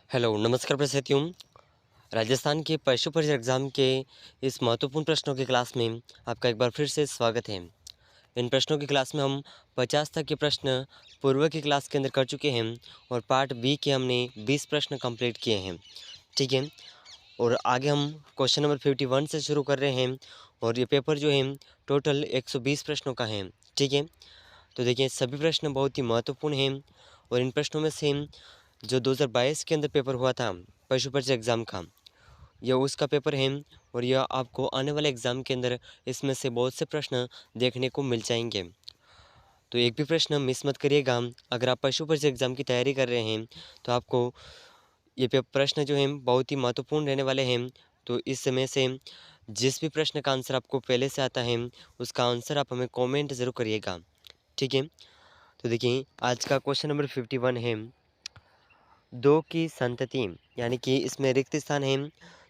Hello, नमस्कार प्रस्तुतियों। राजस्थान के पशु परिचय एग्ज़ाम के इस महत्वपूर्ण प्रश्नों की क्लास में आपका एक बार फिर से स्वागत है। इन प्रश्नों की क्लास में हम 50 तक के प्रश्न पूर्व की क्लास के अंदर कर चुके हैं और पार्ट बी के हमने 20 प्रश्न कंप्लीट किए हैं। ठीक है, और आगे हम क्वेश्चन नंबर 51 से शुरू कर रहे हैं और ये पेपर जो है टोटल 120 प्रश्नों का है। ठीक है, तो देखिए सभी प्रश्न बहुत ही महत्वपूर्ण हैं और इन प्रश्नों में से जो 2022 के अंदर पेपर हुआ था पशु परिचय एग्ज़ाम का, यह उसका पेपर है और यह आपको आने वाले एग्ज़ाम के अंदर इसमें से बहुत से प्रश्न देखने को मिल जाएंगे। तो एक भी प्रश्न मिस मत करिएगा। अगर आप पशु परिचय एग्ज़ाम की तैयारी कर रहे हैं तो आपको ये प्रश्न जो हैं बहुत ही महत्वपूर्ण रहने वाले हैं। तो इस समय से जिस भी प्रश्न का आंसर आपको पहले से आता है उसका आंसर आप हमें कॉमेंट ज़रूर करिएगा। ठीक है, तो देखिए आज का क्वेश्चन नंबर 51 है, दो की संतति, यानी कि इसमें रिक्त स्थान है।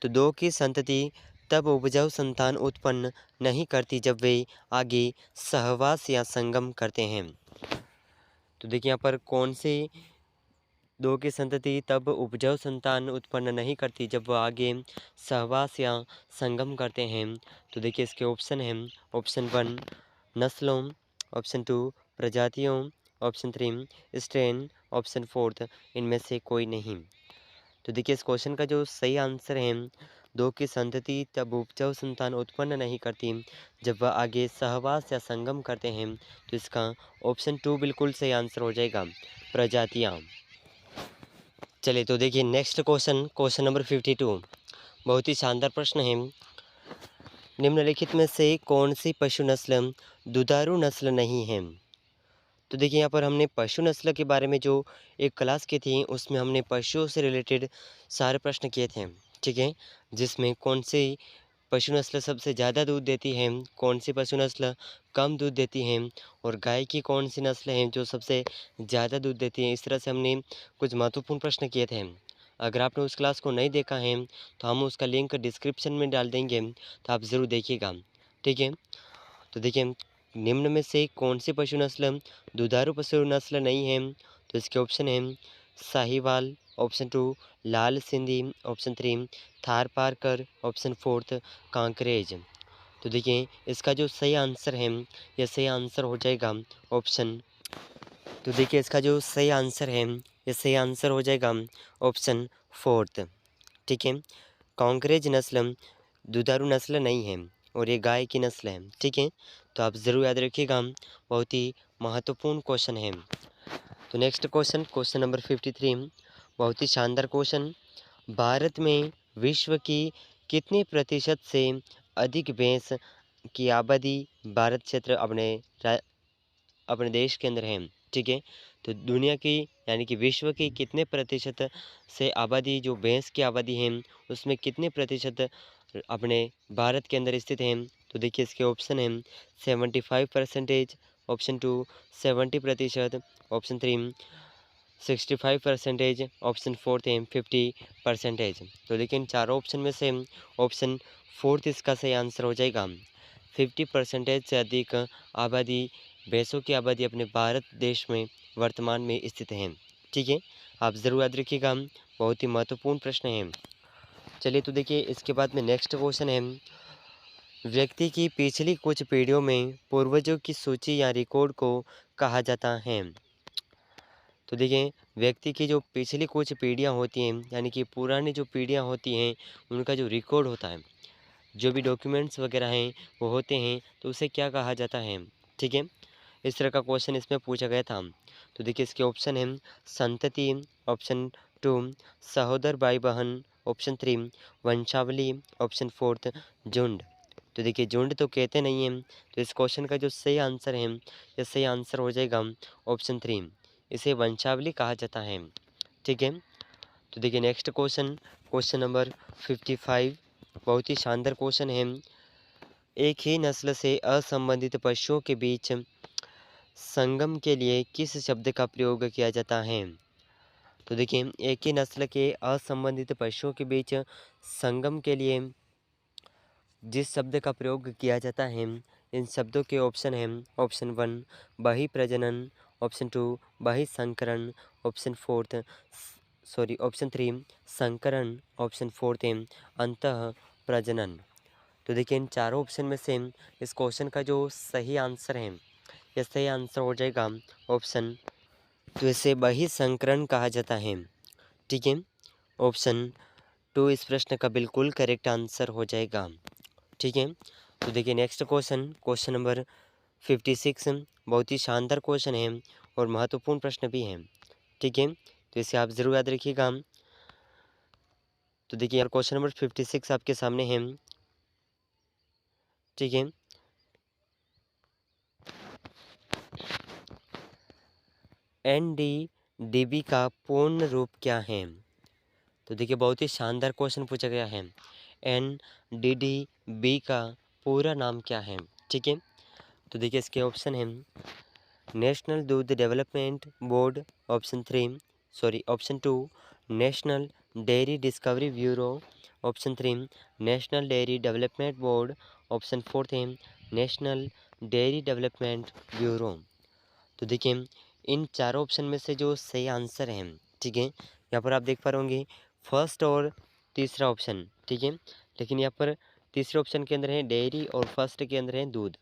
तो दो की संतति तब उपजाऊ संतान उत्पन्न नहीं करती जब वे आगे सहवास या संगम करते हैं। तो देखिए यहाँ पर कौन से दो की संतति तब उपजाऊ संतान उत्पन्न नहीं करती जब वह आगे सहवास या संगम करते हैं। तो देखिए इसके ऑप्शन हैं, ऑप्शन 1 नस्लों, ऑप्शन 2 प्रजातियों, ऑप्शन 3 स्ट्रेन, ऑप्शन 4 इनमें से कोई नहीं। तो देखिए इस क्वेश्चन का जो सही आंसर है, दो की संतति तब उपजाऊ संतान उत्पन्न नहीं करती जब वह आगे सहवास या संगम करते हैं। तो इसका ऑप्शन 2 बिल्कुल सही आंसर हो जाएगा, प्रजातियाँ। चलिए तो देखिए नेक्स्ट क्वेश्चन, क्वेश्चन नंबर 52 बहुत ही शानदार प्रश्न है। निम्नलिखित में से कौन सी पशु नस्ल दुधारू नस्ल नहीं है? तो देखिए यहाँ पर हमने पशु नस्ल के बारे में जो एक क्लास की थी उसमें हमने पशुओं से रिलेटेड सारे प्रश्न किए थे। ठीक है, जिसमें कौन सी पशु नस्ल सबसे ज़्यादा दूध देती है, कौन सी पशु नस्ल कम दूध देती है और गाय की कौन सी नस्ल है जो सबसे ज़्यादा दूध देती है। इस तरह से हमने कुछ महत्वपूर्ण प्रश्न किए थे। अगर आपने उस क्लास को नहीं देखा है तो हम उसका लिंक डिस्क्रिप्शन में डाल देंगे, तो आप ज़रूर देखिएगा। ठीक है, तो देखिए निम्न में से कौन सी पशु नस्ल दुधारू पशु नस्ल नहीं है? तो इसके ऑप्शन हैं साहिवाल, ऑप्शन 2 लाल सिंधी, ऑप्शन 3 थारपारकर, ऑप्शन 4 कांकरेज। तो देखिए इसका जो सही आंसर है, यह सही आंसर हो जाएगा ऑप्शन। तो देखिए इसका जो सही आंसर है, यह सही आंसर हो जाएगा ऑप्शन 4। ठीक है, कांकरेज नस्ल दुधारू नस्ल नहीं है और ये गाय की नस्ल है। ठीक है, तो आप ज़रूर याद रखिएगा, बहुत ही महत्वपूर्ण क्वेश्चन है। तो नेक्स्ट क्वेश्चन, क्वेश्चन नंबर 53 बहुत ही शानदार क्वेश्चन। भारत में विश्व की कितने प्रतिशत से अधिक भैंस की आबादी भारत क्षेत्र अपने देश के अंदर है? ठीक है, तो दुनिया की यानी कि विश्व की कितने प्रतिशत से आबादी जो भैंस की आबादी है उसमें कितने प्रतिशत अपने भारत के अंदर स्थित हैं? तो देखिए इसके ऑप्शन हैं 75%, ऑप्शन 2 70%, ऑप्शन 3 65%, ऑप्शन 4 है 50%। तो देखिए इन चारों ऑप्शन में से ऑप्शन 4 इसका सही आंसर हो जाएगा। 50% से अधिक आबादी भैंसों की आबादी अपने भारत देश में वर्तमान में स्थित है। ठीक है, आप ज़रूर याद रखिएगा, बहुत ही महत्वपूर्ण प्रश्न है। चलिए तो देखिए इसके बाद में नेक्स्ट क्वेश्चन है, व्यक्ति की पिछली कुछ पीढ़ियों में पूर्वजों की सूची या रिकॉर्ड को कहा जाता है? तो देखिए व्यक्ति की जो पिछली कुछ पीढ़ियाँ होती हैं, यानी कि पुरानी जो पीढ़ियाँ होती हैं उनका जो रिकॉर्ड होता है, जो भी डॉक्यूमेंट्स वगैरह हैं वो होते हैं, तो उसे क्या कहा जाता है? ठीक है, इस तरह का क्वेश्चन इसमें पूछा गया था। तो देखिए इसके ऑप्शन हैं संतति, ऑप्शन 2 सहोदर भाई बहन, ऑप्शन 3 वंशावली, ऑप्शन 4 झुंड। तो देखिए झुंड तो कहते नहीं हैं, तो इस क्वेश्चन का जो सही आंसर है, यह सही आंसर हो जाएगा ऑप्शन 3, इसे वंशावली कहा जाता है। ठीक है, तो देखिए नेक्स्ट क्वेश्चन, क्वेश्चन नंबर 55 बहुत ही शानदार क्वेश्चन है। एक ही नस्ल से असंबंधित पशुओं के बीच संगम के लिए किस शब्द का प्रयोग किया जाता है? तो देखिए एक ही नस्ल के असंबंधित पशुओं के बीच संगम के लिए जिस शब्द का प्रयोग किया जाता है, इन शब्दों के ऑप्शन हैं ऑप्शन 1 बहिप्रजनन, ऑप्शन 2 बहिसंकरण, ऑप्शन 4 ऑप्शन 3 संकरण, ऑप्शन 4 है अंतः प्रजनन। तो देखिए इन चारों ऑप्शन में से इस क्वेश्चन का जो सही आंसर है, यह सही आंसर हो जाएगा ऑप्शन, तो इसे बहिःसंकरण कहा जाता है। ठीक है, ऑप्शन 2 इस प्रश्न का बिल्कुल करेक्ट आंसर हो जाएगा। ठीक है, तो देखिए नेक्स्ट क्वेश्चन नंबर 56 बहुत ही शानदार क्वेश्चन है और महत्वपूर्ण प्रश्न भी है। ठीक है, तो इसे आप ज़रूर याद रखिएगा। तो देखिए यार क्वेश्चन नंबर 56 आपके सामने है। ठीक है, NDDB का पूर्ण रूप क्या है? तो देखिए बहुत ही शानदार क्वेश्चन पूछा गया है। NDDB का पूरा नाम क्या है? ठीक है, तो देखिए इसके ऑप्शन हैं नेशनल दूध development board, option 2 national dairy discovery bureau, option 3 national dairy development board, option 4 है नेशनल डेयरी डेवलपमेंट ब्यूरो। तो देखिए इन चारों ऑप्शन में से जो सही आंसर है, ठीक है, यहाँ पर आप देख पा रहे होंगे फर्स्ट और तीसरा ऑप्शन। ठीक है, लेकिन यहाँ पर तीसरे ऑप्शन के अंदर है डेयरी और फर्स्ट के अंदर है दूध।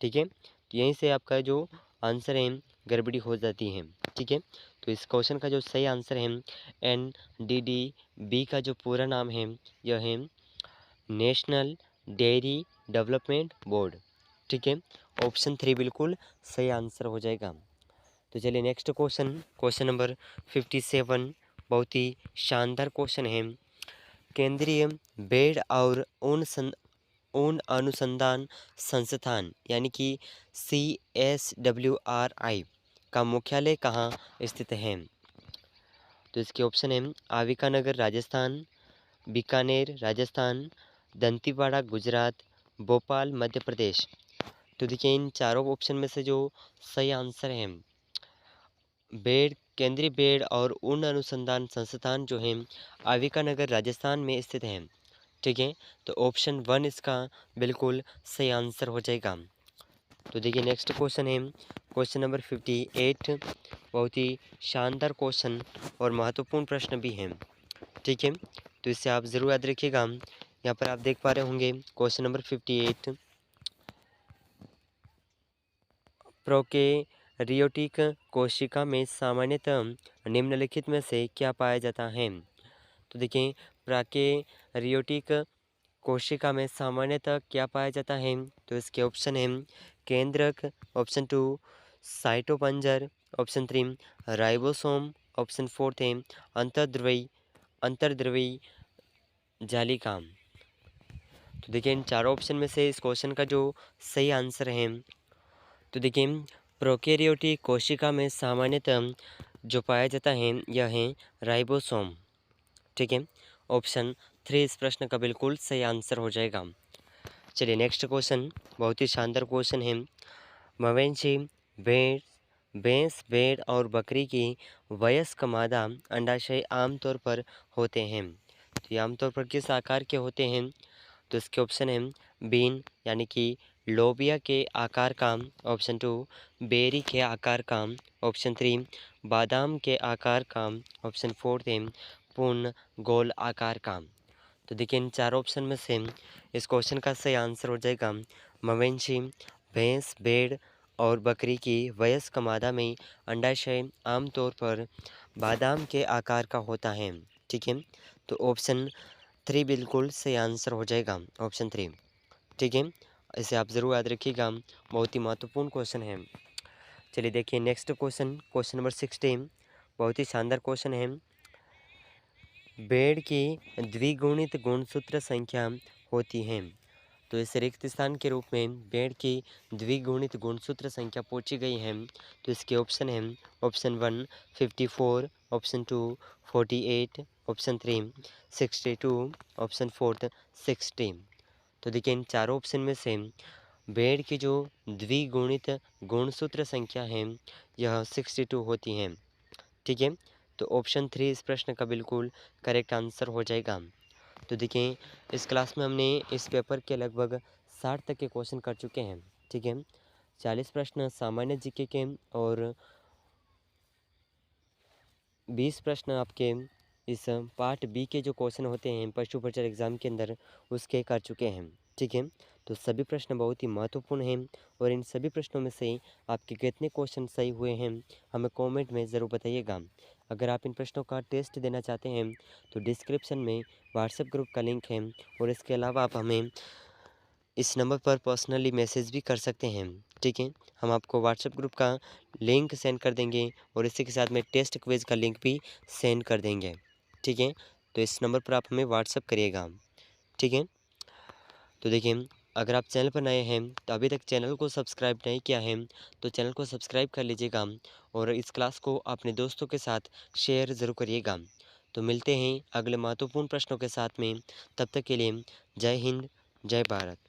ठीक है, तो यहीं से आपका जो आंसर है गड़बड़ी हो जाती है। ठीक है, तो इस क्वेश्चन का जो सही आंसर है NDDB का जो पूरा नाम है यह है नेशनल डेयरी डेवलपमेंट बोर्ड। ठीक है, ऑप्शन 3 बिल्कुल सही आंसर हो जाएगा। तो चलिए नेक्स्ट क्वेश्चन नंबर 57 बहुत ही शानदार क्वेश्चन है। केंद्रीय बेड और ऊन अनुसंधान संस्थान यानी कि CSWRI का मुख्यालय कहाँ स्थित है? तो इसके ऑप्शन है आविकानगर राजस्थान, बीकानेर राजस्थान, दंतीवाड़ा गुजरात, भोपाल मध्य प्रदेश। तो देखिए इन चारों ऑप्शन में से जो सही आंसर है केंद्रीय बेड और ऊन अनुसंधान संस्थान जो है आविकानगर राजस्थान में स्थित है। ठीक है, तो ऑप्शन 1 इसका बिल्कुल सही आंसर हो जाएगा। तो देखिए नेक्स्ट क्वेश्चन है क्वेश्चन नंबर 58 बहुत ही शानदार क्वेश्चन और महत्वपूर्ण प्रश्न भी है। ठीक है, तो इसे आप ज़रूर याद रखिएगा। यहाँ पर आप देख पा रहे होंगे क्वेश्चन नंबर 58 प्रोकैरियोटिक कोशिका में सामान्यतः निम्नलिखित में से क्या पाया जाता है? तो देखें प्रोकैरियोटिक कोशिका में सामान्यतः क्या पाया जाता है? तो इसके ऑप्शन हैं केंद्रक, ऑप्शन 2 साइटोपंजर, ऑप्शन 3 राइबोसोम, ऑप्शन 4 है अंतर्द्रव्यी जालिका। तो देखिए इन चारों ऑप्शन में से इस क्वेश्चन का जो सही आंसर है, तो देखिए प्रोकैरियोटिक कोशिका में सामान्यतः जो पाया जाता है यह है राइबोसोम। ठीक है, ऑप्शन 3 इस प्रश्न का बिल्कुल सही आंसर हो जाएगा। चलिए नेक्स्ट क्वेश्चन बहुत ही शानदार क्वेश्चन है। मवेशी भैंस भेड़ और बकरी की वयस्क मादा अंडाशय आमतौर पर होते हैं। तो ये आमतौर पर किस आकार के होते हैं? तो इसके ऑप्शन हैं बीन यानी कि लोबिया के आकार का, ऑप्शन 2 बेरी के आकार का, ऑप्शन 3 बादाम के आकार का, ऑप्शन 4 है पूर्ण गोल आकार का। तो देखिए इन चार ऑप्शन में से इस क्वेश्चन का सही आंसर हो जाएगा मवेशी भैंस भेड़ और बकरी की वयस्क मादा में अंडाशय आमतौर पर बादाम के आकार का होता है। ठीक है, तो ऑप्शन 3 बिल्कुल सही आंसर हो जाएगा, ऑप्शन 3। ठीक है, इसे आप ज़रूर याद रखिएगा, बहुत ही महत्वपूर्ण क्वेश्चन है। चलिए देखिए नेक्स्ट क्वेश्चन नंबर 16 बहुत ही शानदार क्वेश्चन है। भेड़ की द्विगुणित गुणसूत्र संख्या होती है। तो इस रिक्त स्थान के रूप में भेड़ की द्विगुणित गुणसूत्र संख्या पूछी गई है। तो इसके ऑप्शन हैं ऑप्शन 1 54, ऑप्शन 2 48, ऑप्शन 3 62, ऑप्शन 4 60। तो देखिए इन चारों ऑप्शन में से भेड़ की जो द्विगुणित गुणसूत्र संख्या है यह 62 होती है। ठीक है, तो ऑप्शन 3 इस प्रश्न का बिल्कुल करेक्ट आंसर हो जाएगा। तो देखिए इस क्लास में हमने इस पेपर के लगभग 60 तक के क्वेश्चन कर चुके हैं। ठीक है, 40 प्रश्न सामान्य जीके के और 20 प्रश्न आपके इस पार्ट बी के जो क्वेश्चन होते हैं पशु परिचर एग्ज़ाम के अंदर उसके कर चुके हैं। ठीक है, तो सभी प्रश्न बहुत ही महत्वपूर्ण हैं और इन सभी प्रश्नों में से आपके कितने क्वेश्चन सही हुए हैं हमें कमेंट में ज़रूर बताइएगा। अगर आप इन प्रश्नों का टेस्ट देना चाहते हैं तो डिस्क्रिप्शन में व्हाट्सएप ग्रुप का लिंक है और इसके अलावा आप हमें इस नंबर पर पर्सनली मैसेज भी कर सकते हैं। ठीक है, हम आपको व्हाट्सएप ग्रुप का लिंक सेंड कर देंगे और इसी के साथ में टेस्ट क्विज़ का लिंक भी सेंड कर देंगे। ठीक है, तो इस नंबर पर आप हमें व्हाट्सएप करिएगा। ठीक है, तो देखिए, अगर आप चैनल पर नए हैं तो अभी तक चैनल को सब्सक्राइब नहीं किया है तो चैनल को सब्सक्राइब कर लीजिएगा और इस क्लास को अपने दोस्तों के साथ शेयर ज़रूर करिएगा। तो मिलते हैं अगले महत्वपूर्ण प्रश्नों के साथ में, तब तक के लिए जय हिंद, जय भारत।